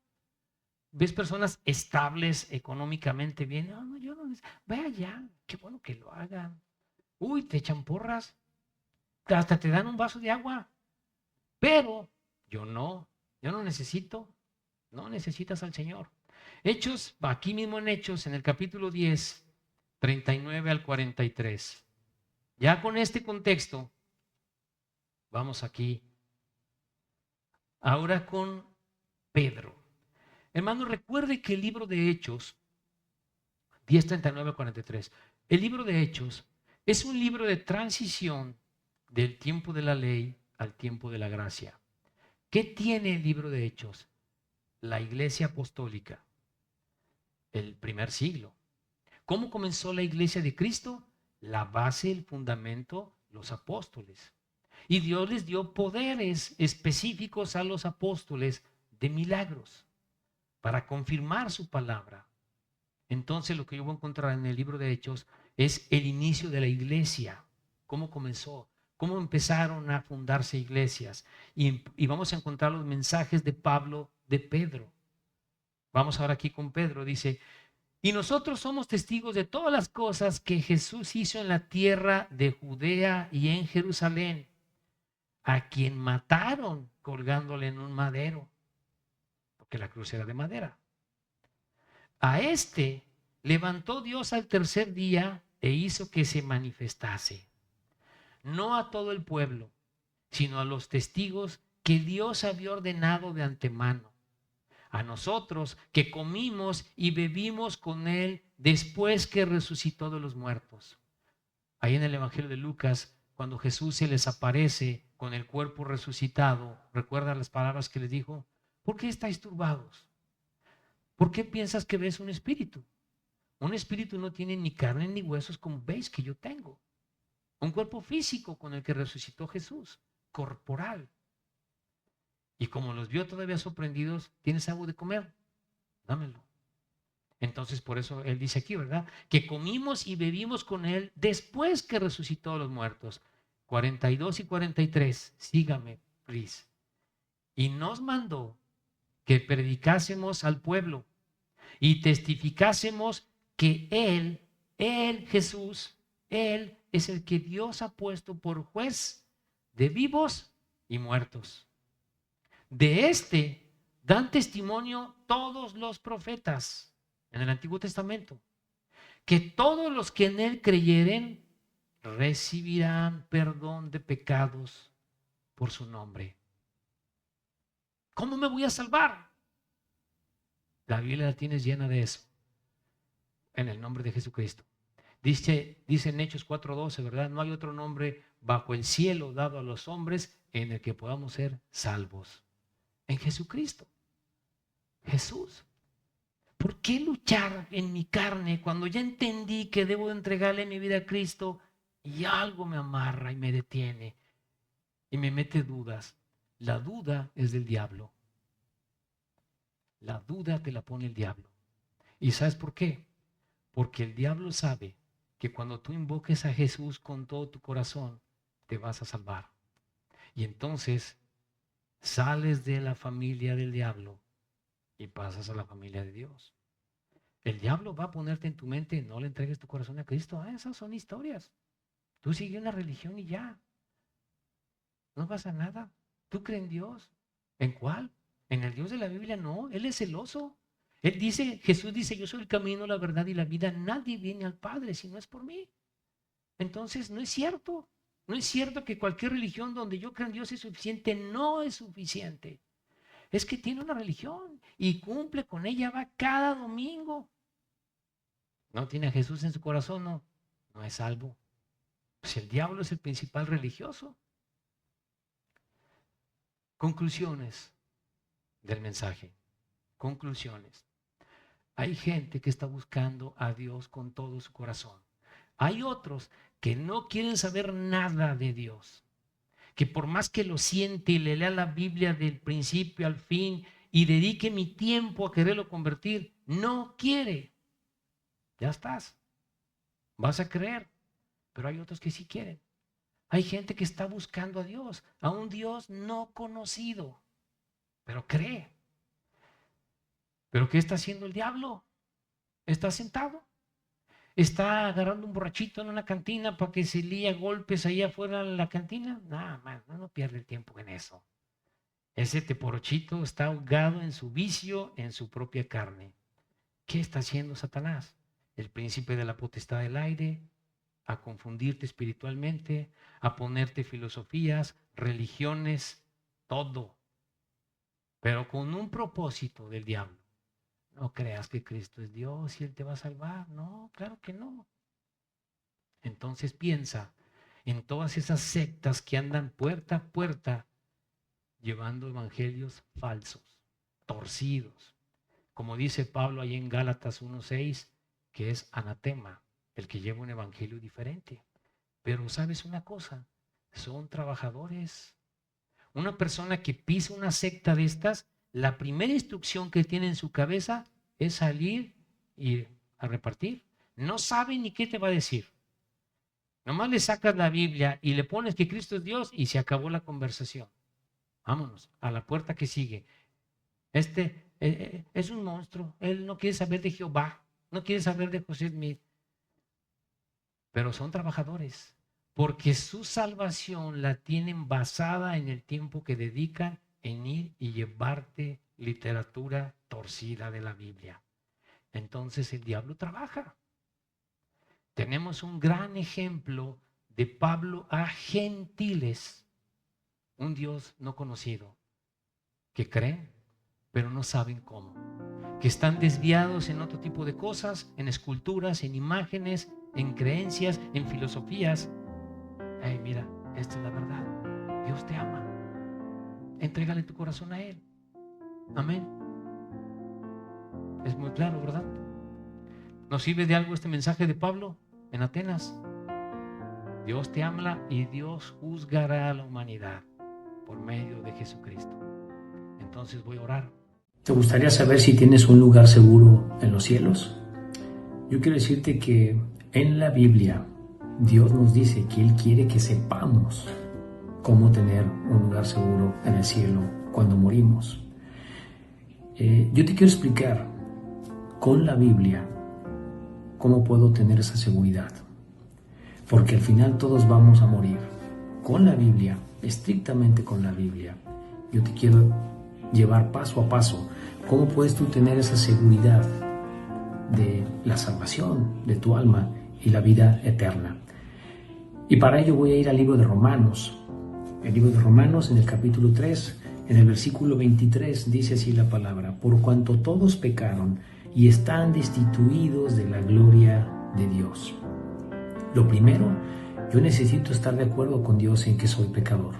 S1: ¿Ves personas estables económicamente bien? No, no, yo no necesito. Ve allá. Qué bueno que lo hagan. Uy, te echan porras. Hasta te dan un vaso de agua. Pero yo no. Yo no necesito. No necesitas al Señor. Hechos, aquí mismo en Hechos, en el capítulo 10, 39 al 43. Ya con este contexto, vamos aquí. Ahora con Pedro. Hermano, recuerde que el libro de Hechos, 10, 39 al 43, el libro de Hechos es un libro de transición del tiempo de la ley al tiempo de la gracia. ¿Qué tiene el libro de Hechos? La iglesia apostólica, el primer siglo. ¿Cómo comenzó la iglesia de Cristo? La base, el fundamento, los apóstoles. Y Dios les dio poderes específicos a los apóstoles de milagros para confirmar su palabra. Entonces lo que yo voy a encontrar en el libro de Hechos es el inicio de la iglesia. ¿Cómo comenzó? ¿Cómo empezaron a fundarse iglesias? Y vamos a encontrar los mensajes de Pablo, de Pedro. Vamos ahora aquí con Pedro. Dice, y nosotros somos testigos de todas las cosas que Jesús hizo en la tierra de Judea y en Jerusalén, a quien mataron colgándole en un madero, porque la cruz era de madera. A este levantó Dios al tercer día e hizo que se manifestase, no a todo el pueblo, sino a los testigos que Dios había ordenado de antemano. A nosotros que comimos y bebimos con él después que resucitó de los muertos. Ahí en el Evangelio de Lucas, cuando Jesús se les aparece con el cuerpo resucitado, ¿recuerdan las palabras que les dijo? ¿Por qué estáis turbados? ¿Por qué piensas que ves un espíritu? Un espíritu no tiene ni carne ni huesos como veis que yo tengo. Un cuerpo físico con el que resucitó Jesús, corporal. Y como los vio todavía sorprendidos, ¿tienes algo de comer? Dámelo. Entonces por eso él dice aquí, ¿verdad? Que comimos y bebimos con él después que resucitó a los muertos. 42 y 43, sígame, please. Y nos mandó que predicásemos al pueblo y testificásemos que Él, Jesús, Él es el que Dios ha puesto por juez de vivos y muertos. De este dan testimonio todos los profetas en el Antiguo Testamento, que todos los que en Él creyeren recibirán perdón de pecados por su nombre. ¿Cómo me voy a salvar? La Biblia la tienes llena de eso. En el nombre de Jesucristo. Dice en Hechos 4:12, ¿verdad? No hay otro nombre bajo el cielo dado a los hombres en el que podamos ser salvos. En Jesucristo. Jesús. ¿Por qué luchar en mi carne cuando ya entendí que debo entregarle mi vida a Cristo y algo me amarra y me detiene y me mete dudas? La duda es del diablo. La duda te la pone el diablo. ¿Y sabes por qué? Porque el diablo sabe que cuando tú invoques a Jesús con todo tu corazón, te vas a salvar. Y entonces sales de la familia del diablo y pasas a la familia de Dios. El diablo va a ponerte en tu mente, no le entregues tu corazón a Cristo. Esas son historias. Tú sigue una religión y ya. No pasa nada. ¿Tú crees en Dios? ¿En cuál? En el Dios de la Biblia no. Él es celoso. Él dice, Jesús dice, yo soy el camino, la verdad y la vida. Nadie viene al Padre si no es por mí. Entonces, no es cierto. No es cierto que cualquier religión donde yo creo en Dios es suficiente. No es suficiente. Es que tiene una religión y cumple con ella, va cada domingo. No tiene a Jesús en su corazón, no. No es salvo. Pues el diablo es el principal religioso. Conclusiones del mensaje. Conclusiones. Hay gente que está buscando a Dios con todo su corazón. Hay otros que no quieren saber nada de Dios, que por más que lo siente y le lea la Biblia del principio al fin y dedique mi tiempo a quererlo convertir, no quiere. Ya estás. Vas a creer. Pero hay otros que sí quieren. Hay gente que está buscando a un Dios no conocido, pero cree. ¿Pero qué está haciendo el diablo? Está sentado. Está agarrando un borrachito en una cantina para que se lía golpes ahí afuera de la cantina. Nada más, no pierde el tiempo en eso. Ese borrachito está ahogado en su vicio, en su propia carne. ¿Qué está haciendo Satanás? El príncipe de la potestad del aire, a confundirte espiritualmente, a ponerte filosofías, religiones, todo. Pero con un propósito del diablo. No creas que Cristo es Dios y Él te va a salvar. No, claro que no. Entonces piensa en todas esas sectas que andan puerta a puerta llevando evangelios falsos, torcidos. Como dice Pablo ahí en Gálatas 1:6, que es anatema, el que lleva un evangelio diferente. Pero ¿sabes una cosa? Son trabajadores. Una persona que pisa una secta de estas, la primera instrucción que tiene en su cabeza es salir y a repartir. No sabe ni qué te va a decir. Nomás le sacas la Biblia y le pones que Cristo es Dios y se acabó la conversación. Vámonos, a la puerta que sigue. Es un monstruo. Él no quiere saber de Jehová, no quiere saber de José Smith. Pero son trabajadores, porque su salvación la tienen basada en el tiempo que dedican en ir y llevarte literatura torcida de la Biblia. Entonces el diablo trabaja. Tenemos un gran ejemplo de Pablo a gentiles, un Dios no conocido, que creen, pero no saben cómo, que están desviados en otro tipo de cosas, en esculturas, en imágenes, en creencias, en filosofías. Hey, mira, esta es la verdad. Dios te ama. Entrégale tu corazón a Él. Amén. Es muy claro, ¿verdad? ¿Nos sirve de algo este mensaje de Pablo en Atenas? Dios te ama y Dios juzgará a la humanidad por medio de Jesucristo. Entonces voy a orar.
S2: ¿Te gustaría saber si tienes un lugar seguro en los cielos? Yo quiero decirte que en la Biblia Dios nos dice que Él quiere que sepamos cómo tener un lugar seguro en el cielo cuando morimos. Yo te quiero explicar con la Biblia cómo puedo tener esa seguridad. Porque al final todos vamos a morir. Con la Biblia, estrictamente con la Biblia, yo te quiero llevar paso a paso cómo puedes tú tener esa seguridad de la salvación de tu alma y la vida eterna. Y para ello voy a ir al libro de Romanos. El libro de Romanos, en el capítulo 3, en el versículo 23, dice así la palabra: por cuanto todos pecaron y están destituidos de la gloria de Dios. Lo primero, yo necesito estar de acuerdo con Dios en que soy pecador.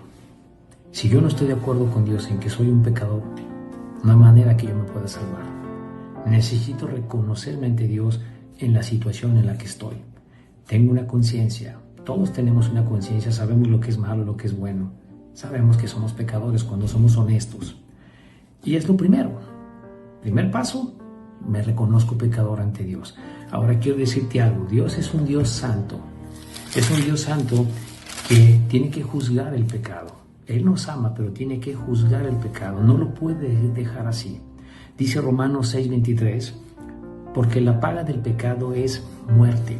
S2: Si yo no estoy de acuerdo con Dios en que soy un pecador, no hay manera que yo me pueda salvar. Necesito reconocerme ante Dios en la situación en la que estoy. Tengo una conciencia. Todos tenemos una conciencia, sabemos lo que es malo, lo que es bueno. Sabemos que somos pecadores cuando somos honestos. Y es lo primero. Primer paso, me reconozco pecador ante Dios. Ahora quiero decirte algo. Dios es un Dios santo. Es un Dios santo que tiene que juzgar el pecado. Él nos ama, pero tiene que juzgar el pecado. No lo puede dejar así. Dice Romanos 6:23, porque la paga del pecado es muerte,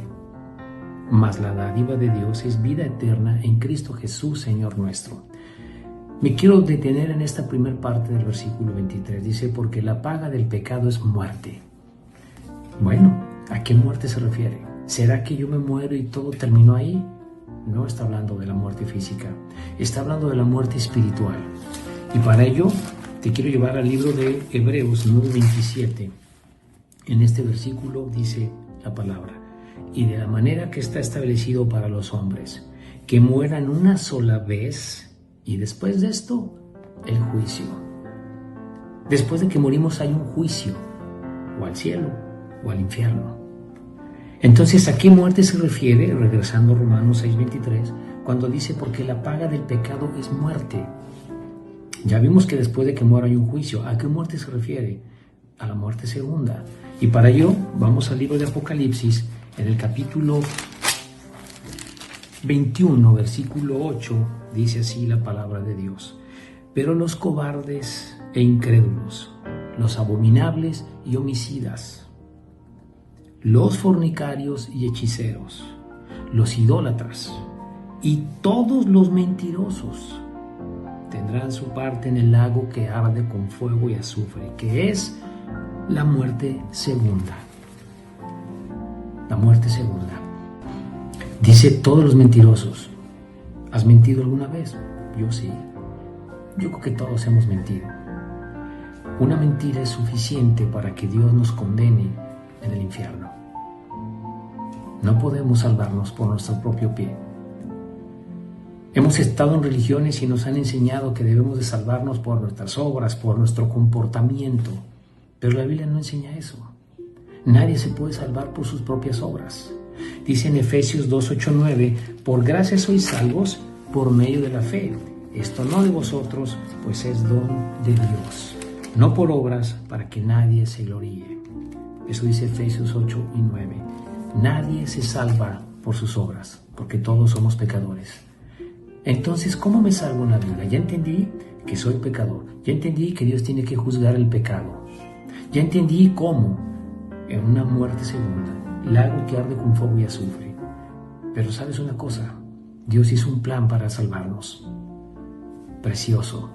S2: mas la dádiva de Dios es vida eterna en Cristo Jesús, Señor nuestro. Me quiero detener en esta primera parte del versículo 23. Dice, porque la paga del pecado es muerte. Bueno, ¿a qué muerte se refiere? ¿Será que yo me muero y todo terminó ahí? No está hablando de la muerte física, está hablando de la muerte espiritual. Y para ello te quiero llevar al libro de Hebreos 9:27. En este versículo dice la palabra: y de la manera que está establecido para los hombres, que mueran una sola vez, y después de esto, el juicio. Después de que morimos hay un juicio, o al cielo o al infierno. Entonces, ¿a qué muerte se refiere? Regresando a Romanos 6:23, cuando dice, porque la paga del pecado es muerte. Ya vimos que después de que muera hay un juicio. ¿A qué muerte se refiere? A la muerte segunda. Y para ello, vamos al libro de Apocalipsis, en el capítulo 21, versículo 8, dice así la palabra de Dios. Pero los cobardes e incrédulos, los abominables y homicidas, los fornicarios y hechiceros, los idólatras y todos los mentirosos tendrán su parte en el lago que arde con fuego y azufre, que es la muerte segunda. La muerte segunda. Dice todos los mentirosos. ¿Has mentido alguna vez? Yo sí. Yo creo que todos hemos mentido. Una mentira es suficiente para que Dios nos condene en el infierno. No podemos salvarnos por nuestro propio pie. Hemos estado en religiones y nos han enseñado que debemos de salvarnos por nuestras obras, por nuestro comportamiento. Pero la Biblia no enseña eso. Nadie se puede salvar por sus propias obras. Dice en Efesios 2:8-9, por gracia sois salvos por medio de la fe. Esto no de vosotros, pues es don de Dios. No por obras, para que nadie se gloríe. Eso dice Efesios 8:9. Nadie se salva por sus obras, porque todos somos pecadores. Entonces, ¿cómo me salvo en la Biblia? Ya entendí que soy pecador. Ya entendí que Dios tiene que juzgar el pecado. Ya entendí cómo, en una muerte segunda, lago que arde con fuego y azufre. Pero ¿sabes una cosa? Dios hizo un plan para salvarnos. Precioso.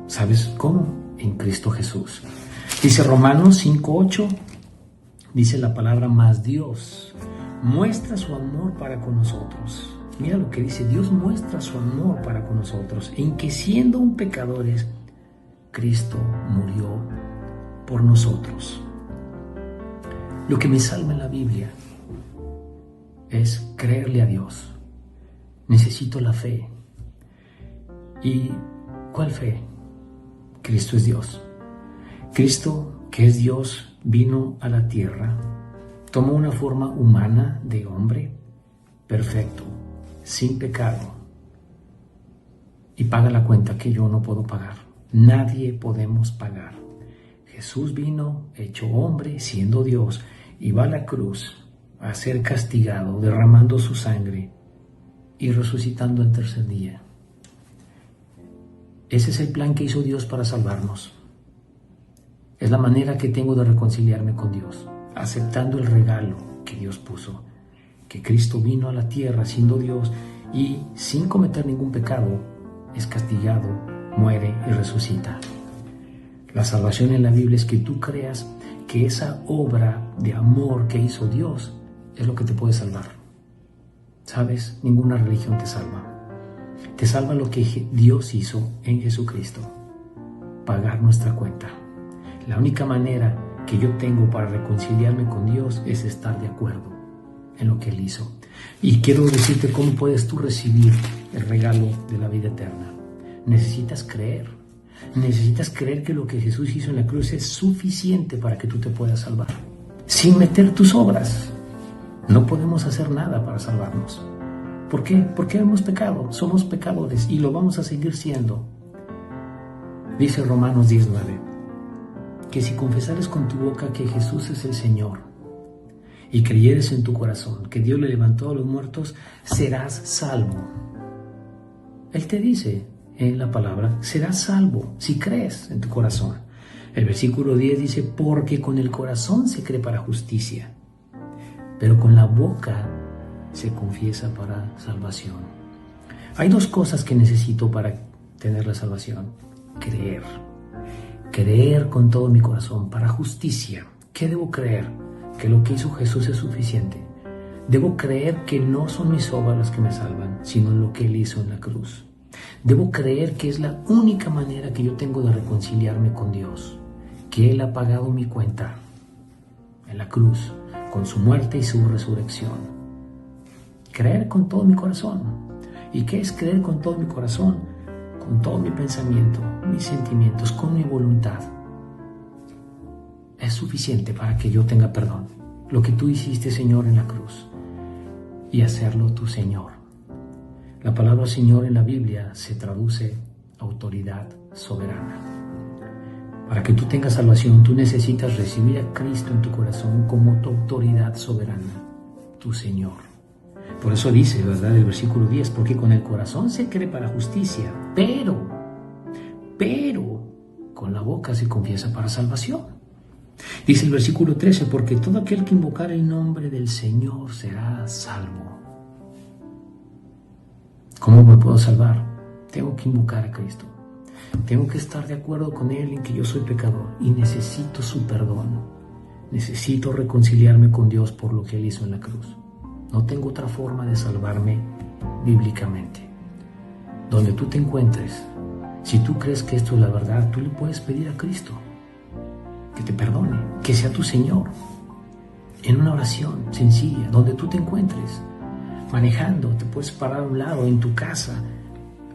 S2: ¿Sabes cómo? En Cristo Jesús. Dice Romanos 5:8, dice la palabra, mas Dios muestra su amor para con nosotros. Mira lo que dice, Dios muestra su amor para con nosotros, en que siendo aún pecadores, Cristo murió por nosotros. Lo que me salva en la Biblia es creerle a Dios. Necesito la fe. ¿Y cuál fe? Cristo es Dios. Cristo, que es Dios, vino a la tierra, tomó una forma humana de hombre, perfecto, sin pecado, y paga la cuenta que yo no puedo pagar. Nadie podemos pagar. Jesús vino, hecho hombre, siendo Dios, y va a la cruz a ser castigado, derramando su sangre y resucitando al tercer día. Ese es el plan que hizo Dios para salvarnos. Es la manera que tengo de reconciliarme con Dios, aceptando el regalo que Dios puso, que Cristo vino a la tierra siendo Dios y sin cometer ningún pecado, es castigado, muere y resucita. La salvación en la Biblia es que tú creas que esa obra de amor que hizo Dios es lo que te puede salvar. ¿Sabes? Ninguna religión te salva. Te salva lo que Dios hizo en Jesucristo, pagar nuestra cuenta. La única manera que yo tengo para reconciliarme con Dios es estar de acuerdo en lo que Él hizo. Y quiero decirte cómo puedes tú recibir el regalo de la vida eterna. Necesitas creer. Necesitas creer que lo que Jesús hizo en la cruz es suficiente para que tú te puedas salvar. Sin meter tus obras. No podemos hacer nada para salvarnos. ¿Por qué? Porque hemos pecado. Somos pecadores y lo vamos a seguir siendo. Dice Romanos 10:9, que si confesares con tu boca que Jesús es el Señor y creyeres en tu corazón que Dios le levantó a los muertos, serás salvo. Él te dice en la palabra, serás salvo si crees en tu corazón. El versículo 10 dice, porque con el corazón se cree para justicia, pero con la boca se confiesa para salvación. Hay dos cosas que necesito para tener la salvación. Creer con todo mi corazón para justicia. ¿Qué debo creer? Que lo que hizo Jesús es suficiente. Debo creer que no son mis obras las que me salvan, sino lo que Él hizo en la cruz. Debo creer que es la única manera que yo tengo de reconciliarme con Dios, que Él ha pagado mi cuenta en la cruz, con su muerte y su resurrección. Creer con todo mi corazón. ¿Y qué es creer con todo mi corazón? Con todo mi pensamiento, mis sentimientos, con mi voluntad. Es suficiente para que yo tenga perdón. lo que tú hiciste, Señor, en la cruz y hacerlo tu Señor. La palabra Señor en la Biblia se traduce autoridad soberana. Para que tú tengas salvación, tú necesitas recibir a Cristo en tu corazón como tu autoridad soberana, tu Señor. Por eso dice, ¿verdad?, el versículo 10, porque con el corazón se cree para justicia, pero con la boca se confiesa para salvación. Dice el versículo 13, porque todo aquel que invocar el nombre del Señor será salvo. ¿Cómo me puedo salvar? Tengo que invocar a Cristo. Tengo que estar de acuerdo con Él en que yo soy pecador y necesito su perdón. Necesito reconciliarme con Dios por lo que Él hizo en la cruz. No tengo otra forma de salvarme bíblicamente. Donde tú te encuentres, si tú crees que esto es la verdad, tú le puedes pedir a Cristo que te perdone, que sea tu Señor, en una oración sencilla, donde tú te encuentres. Manejando, te puedes parar a un lado, en tu casa,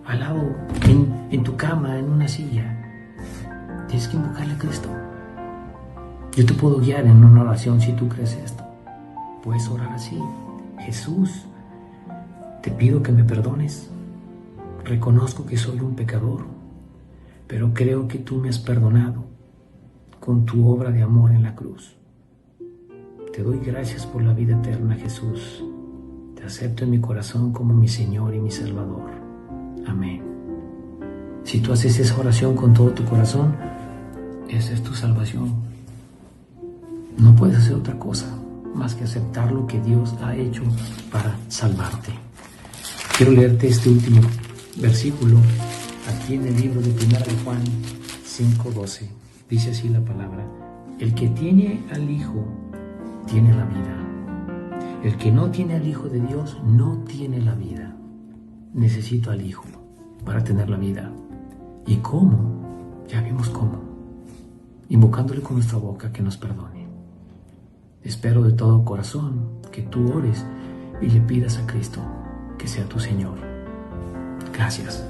S2: al lado, en tu cama, en una silla. Tienes que invocarle a Cristo. Yo te puedo guiar en una oración si tú crees esto. Puedes orar así: Jesús, te pido que me perdones. Reconozco que soy un pecador, pero creo que tú me has perdonado con tu obra de amor en la cruz. Te doy gracias por la vida eterna, Jesús. Te acepto en mi corazón como mi Señor y mi Salvador. Amén. Si tú haces esa oración con todo tu corazón, esa es tu salvación. No puedes hacer otra cosa más que aceptar lo que Dios ha hecho para salvarte. Quiero leerte este último versículo aquí en el libro de 1 de Juan 5:12. Dice así la palabra: el que tiene al Hijo tiene la vida. El que no tiene al Hijo de Dios no tiene la vida. Necesito al Hijo para tener la vida. ¿Y cómo? Ya vimos cómo. Invocándole con nuestra boca que nos perdone. Espero de todo corazón que tú ores y le pidas a Cristo que sea tu Señor. Gracias.